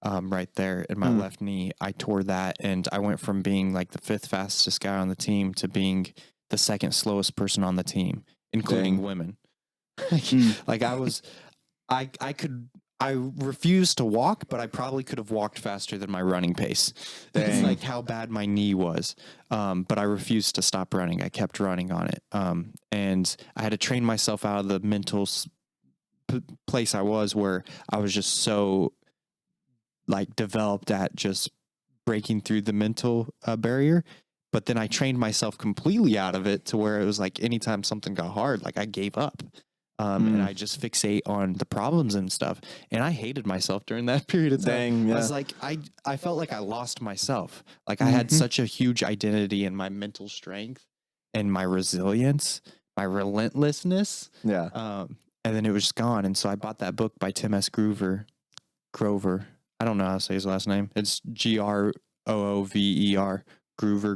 right there in my left knee. I tore that, and I went from being like the 5th fastest guy on the team to being the 2nd slowest person on the team, including women. Like I refused to walk, but I probably could have walked faster than my running pace. It's like how bad my knee was. But I refused to stop running. I kept running on it. And I had to train myself out of the mental place I was, where I was just so like developed at just breaking through the mental barrier. But then I trained myself completely out of it to where it was like anytime something got hard, like I gave up. And I just fixate on the problems and stuff. And I hated myself during that period of time. I was like, I felt like I lost myself. Like I had such a huge identity in my mental strength and my resilience, my relentlessness. Yeah. And then it was just gone. And so I bought that book by Tim S. Grover. I don't know how to say his last name. It's Groover,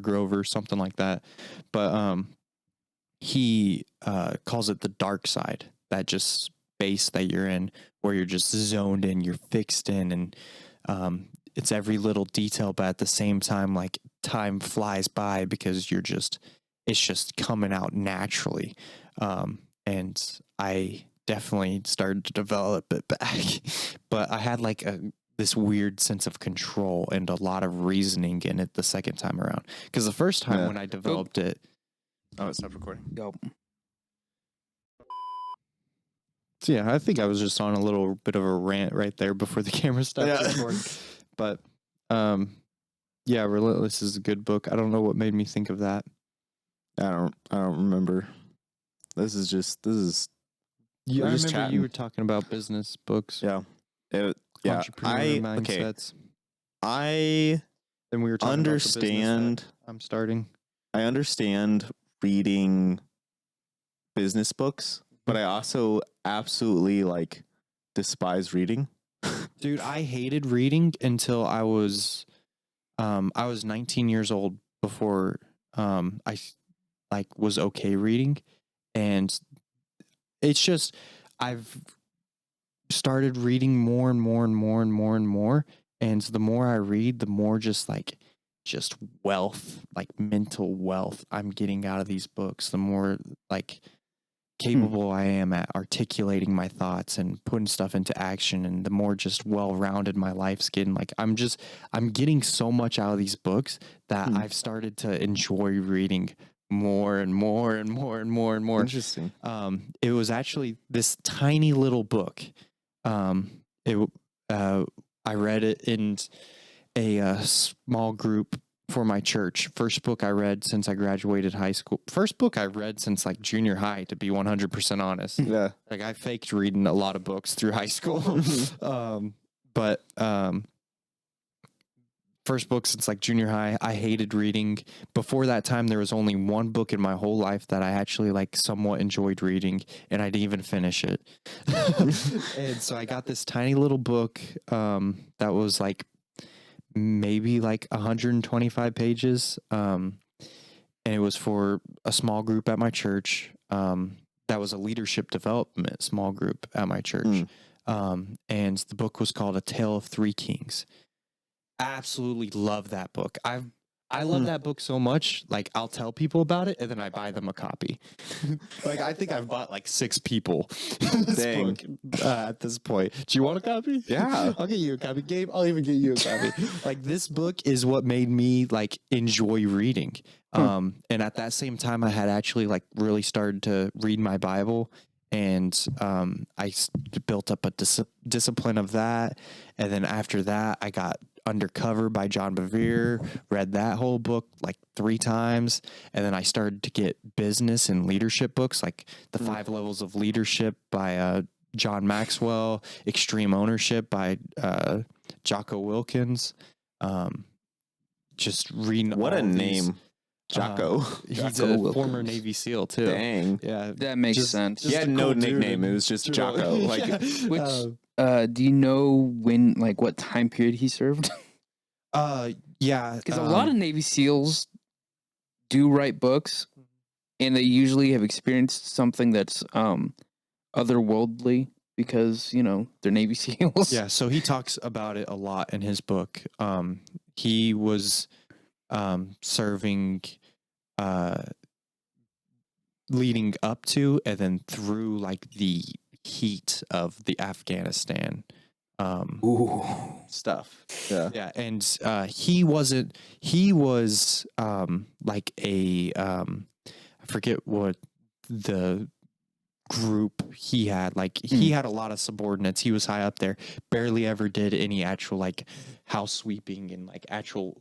Grover, something like that. But he calls it the dark side, that just space that you're in, where you're just zoned in, you're fixed in, and it's every little detail, but at the same time, like time flies by because it's just coming out naturally. And I definitely started to develop it back, but I had like this weird sense of control and a lot of reasoning in it the second time around. Because the first time when I developed it, Oh, it stopped recording. Go. so yeah, I think I was just on a little bit of a rant right there before the camera stopped recording. But yeah, Relentless is a good book. I don't know what made me think of that. I don't remember. This is I remember chatting. you were talking about business books. Yeah. Entrepreneurial mindsets. I And we were talking understand. About I'm starting. I understand reading business books, but I also absolutely like despise reading. Dude, I hated reading until I was 19 years old before I like was okay reading, and it's just I've started reading more and more and more and more and more, and the more I read, the more just wealth, like mental wealth I'm getting out of these books, the more like capable I am at articulating my thoughts and putting stuff into action, and the more just well-rounded my life's getting. Like I'm getting so much out of these books that I've started to enjoy reading more and more and more and more and more. Interesting. It was actually this tiny little book. I read it in a small group for my church. First book I read since I graduated high school. First book I read since like junior high, to be 100% honest. Yeah. Like I faked reading a lot of books through high school. But first book since like junior high. I hated reading. Before that time, there was only one book in my whole life that I actually like somewhat enjoyed reading, and I didn't even finish it. And so I got this tiny little book that was like maybe like 125 pages. And it was for a small group at my church. That was a leadership development small group at my church. And the book was called A Tale of Three Kings. Absolutely love that book. I love that book so much. Like I'll tell people about it and then I buy them a copy. Like I think I've bought like 6 people this book at this point. Do you want a copy? Yeah. I'll get you a copy. Gabe, I'll even get you a copy. Like this book is what made me like enjoy reading. And at that same time I had actually like really started to read my Bible and built up a discipline of that. And then after that, I got Undercover by John Bevere, read that whole book like 3 times. And then I started to get business and leadership books like The 5 Levels of Leadership by John Maxwell, Extreme Ownership by Jocko Wilkins. Just reading What all a these, name. Jocko. He's Jocko a Wilkins. former Navy SEAL too. Dang. Yeah, That makes sense. He had a no cool dude nickname. and It was just true. Jocko. Like, Which do you know when, like, what time period he served? yeah, Because a lot of Navy SEALs do write books, and they usually have experienced something that's otherworldly because they're Navy SEALs. yeah. So he talks about it a lot in his book. He was serving, leading up to and then through like the heat of the Afghanistan stuff. yeah. Yeah, and he was like a I forget what the group he had. Like he had a lot of subordinates. He was high up there. Barely ever did any actual like house sweeping and like actual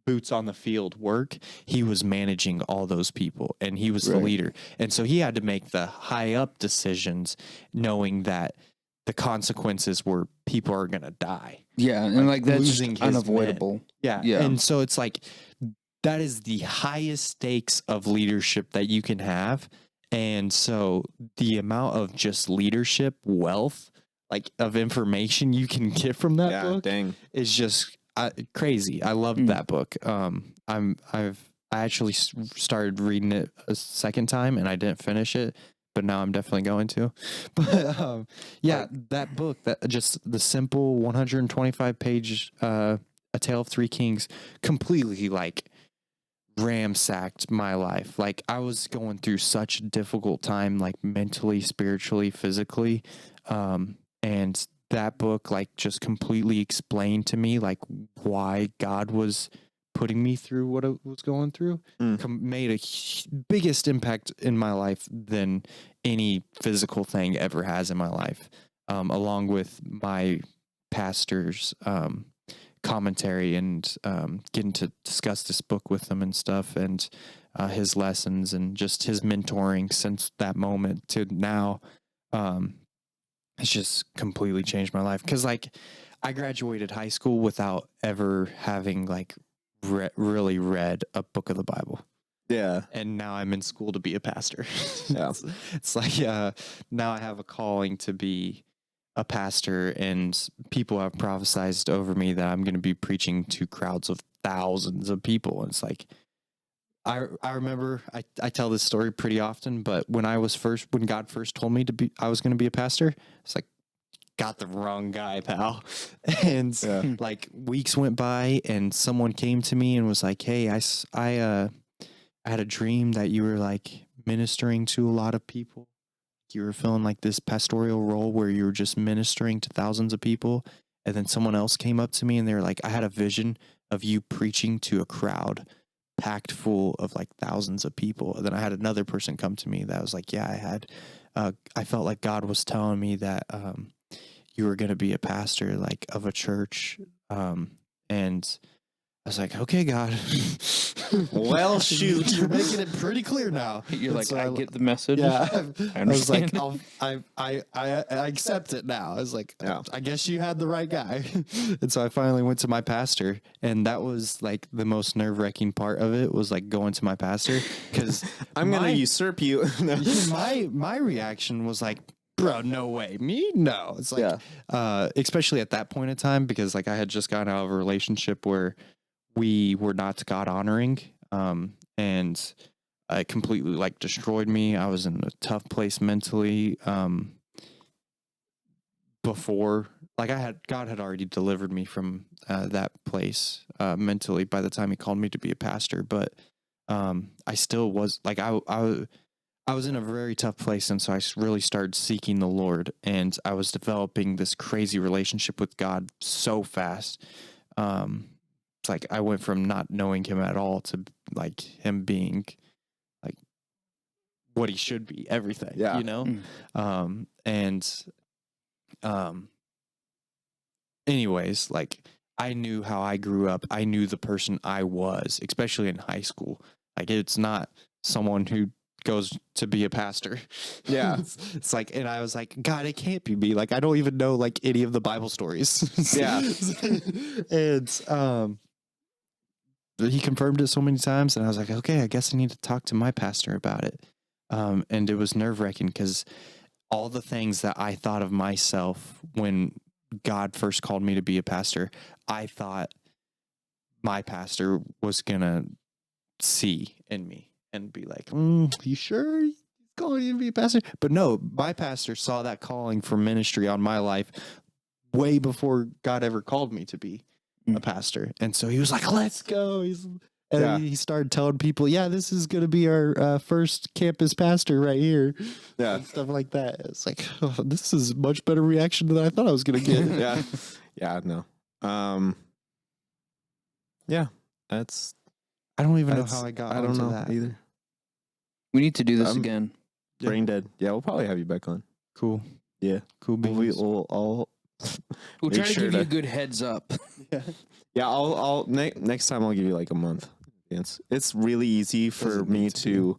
boots on the field work. He was managing all those people, and he was the Right. leader. And so he had to make the high up decisions, knowing that the consequences were people are gonna die. Yeah, and like that's losing just his unavoidable. Yeah. Yeah. And so it's like that is the highest stakes of leadership that you can have. And so the amount of just leadership wealth, like of information you can get from that Yeah, book dang. is just crazy. I loved that book. I actually started reading it a second time and I didn't finish it, but now I'm definitely going to. But yeah, that book, that just the simple 125 page A Tale of Three Kings, completely like ramsacked my life. Like I was going through such a difficult time, like mentally, spiritually, physically, and that book like just completely explained to me like why God was putting me through what I was going through. Made a biggest impact in my life than any physical thing ever has in my life, along with my pastor's commentary and getting to discuss this book with him and stuff, and his lessons and just his mentoring since that moment to now. It's just completely changed my life, because like I graduated high school without ever having like really read a book of the Bible. Yeah. And now I'm in school to be a pastor. Yeah. It's like now I have a calling to be a pastor, and people have prophesized over me that I'm going to be preaching to crowds of thousands of people. And it's like I remember I tell this story pretty often, but when God first told me I was going to be a pastor, it's like, got the wrong guy, pal. And like weeks went by and someone came to me and was like, hey, I had a dream that you were like ministering to a lot of people. You were feeling like this pastoral role where you were just ministering to thousands of people. And then someone else came up to me and they were like, I had a vision of you preaching to a crowd packed full of like thousands of people. And then I had another person come to me that was like, yeah, I felt like God was telling me that you were going to be a pastor like of a church. And I was like, okay, God. Well, shoot. You're making it pretty clear now. You're like, So I get the message. Yeah, I I was like, understand. I accept it now. I was like, Yeah. I guess you had the right guy. And so I finally went to my pastor, and that was like the most nerve-wracking part of it, was like going to my pastor, because I'm going to usurp you. my reaction was like, bro, no way. Me? No. It's like, especially at that point in time, because like I had just gotten out of a relationship where we were not God honoring. And it completely like destroyed me. I was in a tough place mentally. Before, like God had already delivered me from that place mentally by the time he called me to be a pastor. But I still was like, I was in a very tough place. And so I really started seeking the Lord, and I was developing this crazy relationship with God so fast. It's like I went from not knowing him at all to like him being like what he should be, everything, Yeah. you know? Mm. Anyways, like I knew how I grew up. I knew the person I was, especially in high school. Like it's not someone who goes to be a pastor. Yeah. it's like, and I was like, God, it can't be me. Like I don't even know like any of the Bible stories. Yeah. And he confirmed it so many times, and I was like, okay, I guess I need to talk to my pastor about it. And it was nerve-wracking because all the things that I thought of myself when God first called me to be a pastor, I thought my pastor was gonna see in me and be like, you sure he's calling you to be a pastor? But no, my pastor saw that calling for ministry on my life way before God ever called me to be a pastor. And so he was like, let's go. He started telling people, yeah, this is going to be our first campus pastor right here. Yeah. And stuff like that. It's like, oh, this is a much better reaction than I thought I was going to get. Yeah. Yeah. No. Yeah. That's. I don't even know how I got I don't onto know that. either. We need to do this again. Yeah. Brain dead. Yeah, we'll probably have you back on. Cool. Yeah. Cool beans. We'll all. We'll make try to sure give you a good heads up. Yeah, I'll next time I'll give you like a month. It's really easy for Doesn't me need to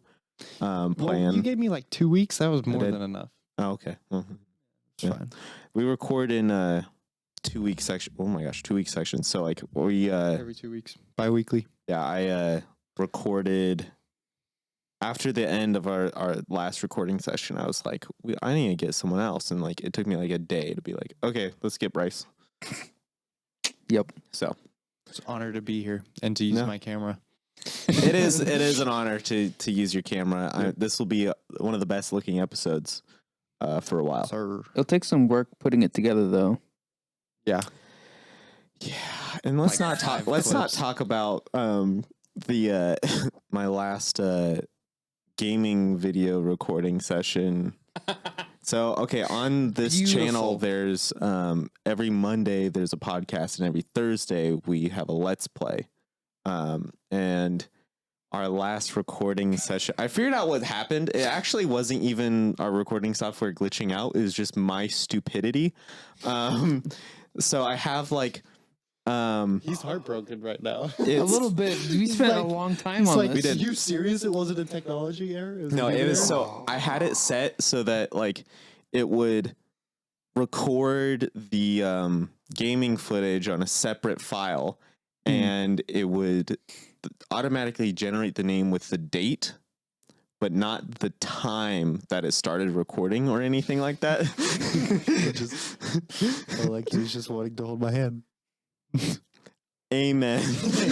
to plan. Well, you gave me like 2 weeks. That was more did. than enough. Oh, okay. It's Yeah. fine. We record in 2-week section. Oh my gosh, 2-week sections. So like we Every 2 weeks. Bi-weekly. yeah, I recorded after the end of our last recording session. I was like, I need to get someone else, and like it took me like a day to be like, okay, let's get Bryce. Yep. So It's an honor to be here and to use my camera. it is an honor to use your camera. This will be one of the best looking episodes for a while. Sir. It'll take some work putting it together, though. Yeah. Yeah, and let's Like not talk. 5 Let's not clips. talk about the my last gaming video recording session. So okay, on this channel, there's every Monday there's a podcast, and every Thursday we have a Let's Play. And our last recording session, I figured out what happened. It actually wasn't even our recording software glitching out. It was just my stupidity. So I have like. He's heartbroken right now. A little bit. We spent a long time on this. We did. Are you serious? It wasn't a technology error? No, it was so I had it set so that like it would record the gaming footage on a separate file, and it would automatically generate the name with the date, but not the time that it started recording or anything like that. Like he was just wanting to hold my hand. Amen.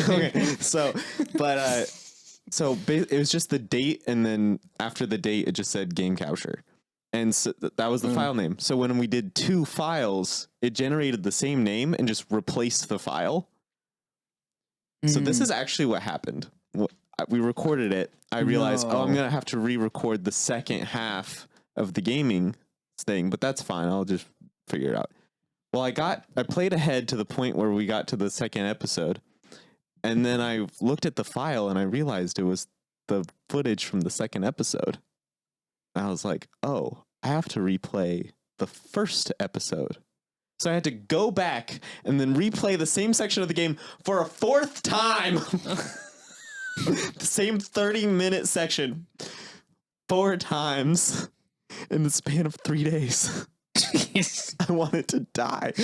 Okay, so it was just the date, and then after the date, it just said game capture, and so that was the file name. So when we did 2 files, it generated the same name and just replaced the file. So this is actually what happened. We recorded it. I realized, I'm gonna have to re-record the second half of the gaming thing, but that's fine. I'll just figure it out. Well, I played ahead to the point where we got to the second episode, and then I looked at the file and I realized it was the footage from the second episode. And I was like, oh, I have to replay the first episode. So I had to go back and then replay the same section of the game for a 4th time. The same 30-minute section 4 times in the span of 3 days. I wanted to die.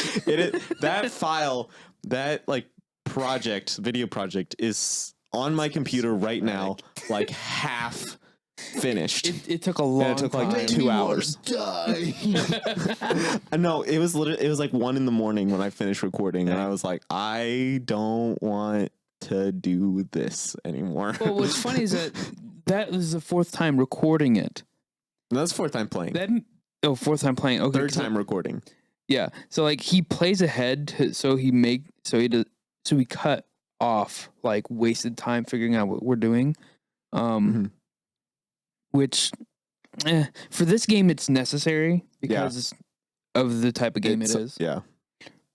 That file, that like video project is on my computer right now, like half finished. It took a long time. It took like 2 hours. No, it was like 1 a.m. when I finished recording, and I was like, I don't want to do this anymore. Well, what's funny is that was the 4th time recording it. No, that's 4th time playing. 4th time playing. Okay, 3rd time recording. Yeah. So like he plays ahead, so he cut off like wasted time figuring out what we're doing. Which for this game it's necessary because of the type of game it is. Yeah.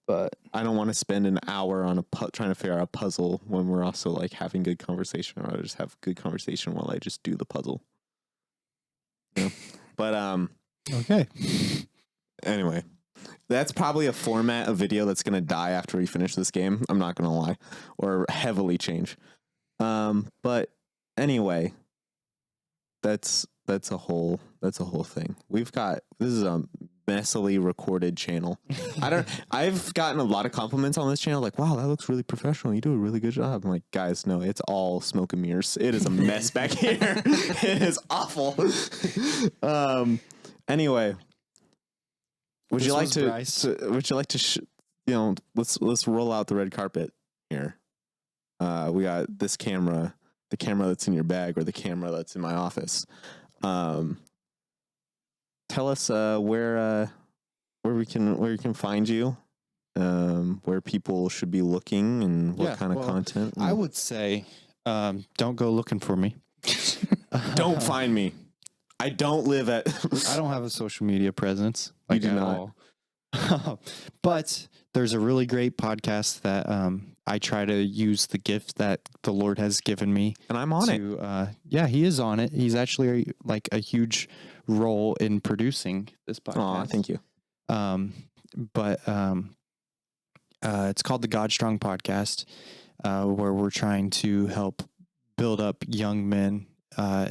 But I don't want to spend an hour on trying to figure out a puzzle when we're also like having good conversation. Or I just have good conversation while I just do the puzzle. But Okay. anyway, that's probably a format of video that's gonna die after we finish this game. I'm not gonna lie, or heavily change. But anyway, that's a whole thing. This is a messily recorded channel. I've gotten a lot of compliments on this channel, like, wow, that looks really professional. You do a really good job. I'm like, guys, no, it's all smoke and mirrors. It is a mess back here. It is awful. Anyway, would you like to let's roll out the red carpet here. We got this camera, the camera that's in your bag, or the camera that's in my office. Tell us where we can find you, where people should be looking, and what kind of content. I would say, don't go looking for me. Don't find me. I don't live at. I don't have a social media presence. You do at not. all. But there's a really great podcast that I try to use the gift that the Lord has given me, And I'm on it. He is on it. He's actually like a huge role in producing this podcast. Aw, thank you. It's called the God Strong Podcast, where we're trying to help build up young men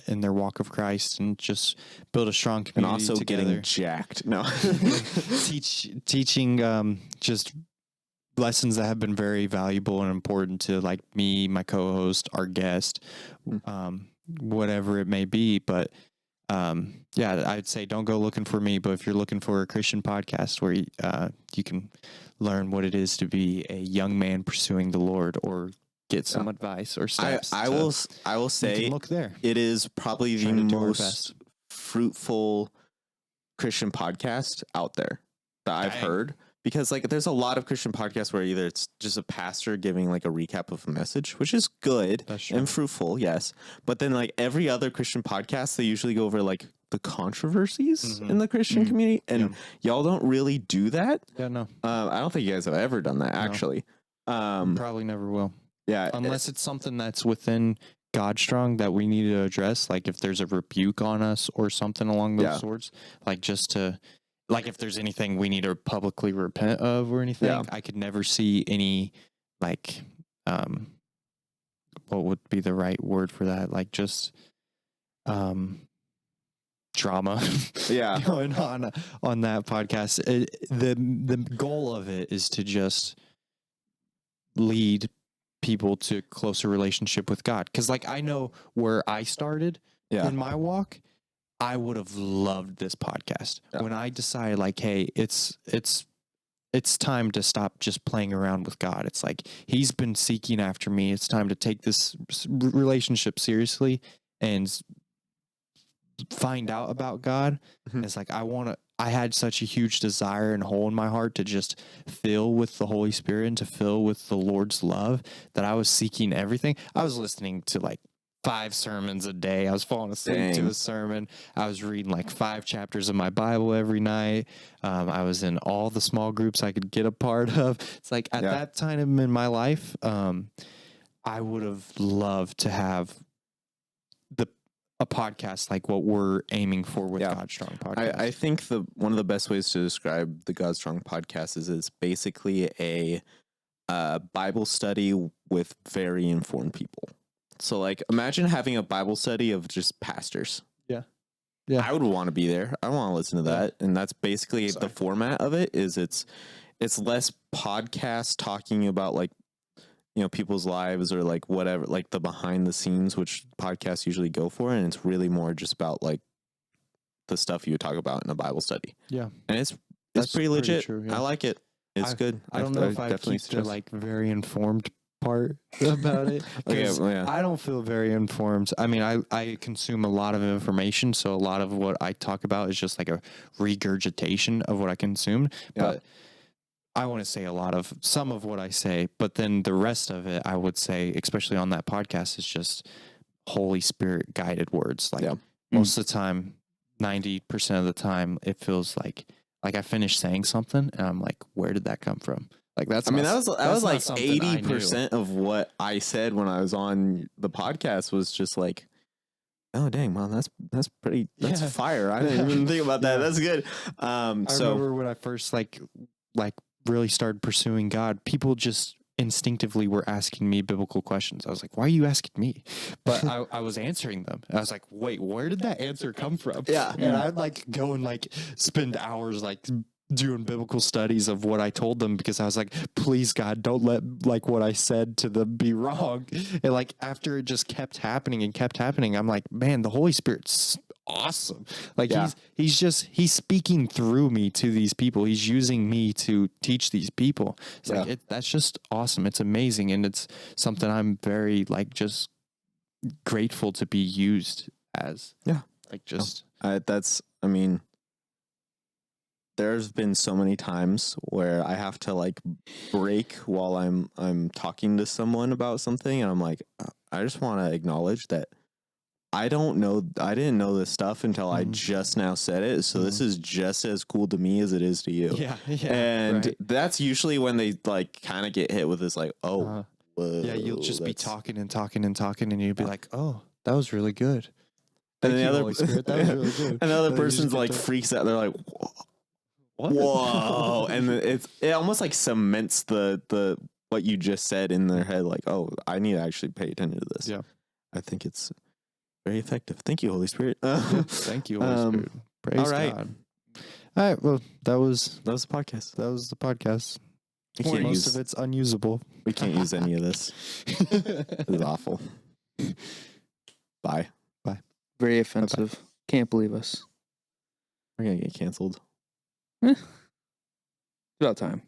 in their walk of Christ and just build a strong And community also together. getting jacked. No. teaching just lessons that have been very valuable and important to like me, my co-host, our guest, whatever it may be. But I'd say don't go looking for me, but if you're looking for a Christian podcast where you can learn what it is to be a young man pursuing the Lord, or get some advice or steps, I will say, look there. It is probably the Trying to do our most best. fruitful Christian podcast out there that I've heard. Because like there's a lot of Christian podcasts where either it's just a pastor giving like a recap of a message, which is good and fruitful, yes. But then like every other Christian podcast, they usually go over like the controversies in the Christian community, and y'all don't really do that. Yeah, no. I don't think you guys have ever done that, actually. Probably never will. Yeah, Unless it's something that's within God Strong that we need to address, like if there's a rebuke on us or something along those sorts, like just to, like if there's anything we need to publicly repent of or anything, I could never see any, like, what would be the right word for that? Like just, drama going on that podcast. The goal of it is to just lead people to closer relationship with God. Because like I know where I started in my walk, I would have loved this podcast. When I decided like, hey, it's time to stop just playing around with God. It's like he's been seeking after me. It's time to take this relationship seriously and find out about God. It's like I had such a huge desire and hole in my heart to just fill with the Holy Spirit and to fill with the Lord's love that I was seeking everything. I was listening to like 5 sermons a day. I was falling asleep to a sermon. I was reading like 5 chapters of my Bible every night. I was in all the small groups I could get a part of. It's like at that time in my life, I would have loved to have a podcast like what we're aiming for with God Strong Podcast. I think one of the best ways to describe the God Strong Podcast is it's basically a Bible study with very informed people. So like imagine having a Bible study of just pastors. Yeah. I would want to be there. I want to listen to that. And that's basically the format of it. Is it's less podcast talking about like, you know, people's lives or like whatever, like the behind the scenes, which podcasts usually go for. And it's really more just about like the stuff you would talk about in a Bible study. Yeah. And it's pretty legit. True, I like it. It's good. I don't know if I keep the like very informed part about it. I don't feel very informed. I mean, I consume a lot of information. So a lot of what I talk about is just like a regurgitation of what I consumed. But I want to say some of what I say, but then the rest of it, I would say, especially on that podcast, is just Holy Spirit guided words. Like most of the time, 90% of the time, it feels like I finished saying something and I'm like, where did that come from? Like that was like 80% of what I said when I was on the podcast was just like Oh dang, man, that's pretty. That's Yeah. fire. I didn't even think about that. Yeah. That's good. I So remember when I first like really started pursuing God, people just instinctively were asking me biblical questions. I was like, why are you asking me? But I was answering them. I was like, wait, where did that answer come from? Yeah. And I'd like go and like spend hours like doing biblical studies of what I told them, because I was like, please God, don't let like what I said to them be wrong. And like after it just kept happening and kept happening, I'm like, man, the Holy Spirit's awesome. Like Yeah. he's speaking through me to these people. He's using me to teach these people. It's like that's just awesome. It's amazing, and it's something I'm very like just grateful to be used as. Yeah. Like just I mean, there's been so many times where I have to like break while I'm talking to someone about something, and I'm like, I just want to acknowledge that I didn't know this stuff until I just now said it. So this is just as cool to me as it is to you. Yeah. And right. that's usually when they like kind of get hit with this like, oh, whoa, yeah, you'll just be that's- talking and talking and talking, and you'll be like, oh, that was really good. And Thank then you, the other Holy Spirit. That was really good. And the other And then you just person's get like to- freaks out. They're like, what? whoa, and it almost like cements the what you just said in their head. Like, oh, I need to actually pay attention to this. Yeah. I think it's very effective. Thank you, Holy Spirit. Thank you, Holy Spirit. Praise all right. God. All right. Well, that was That was the podcast. the podcast. We can't Most use of it's unusable. we can't use any of this. It was awful. Bye. Very offensive. Can't believe us. We're gonna get canceled. It's about time.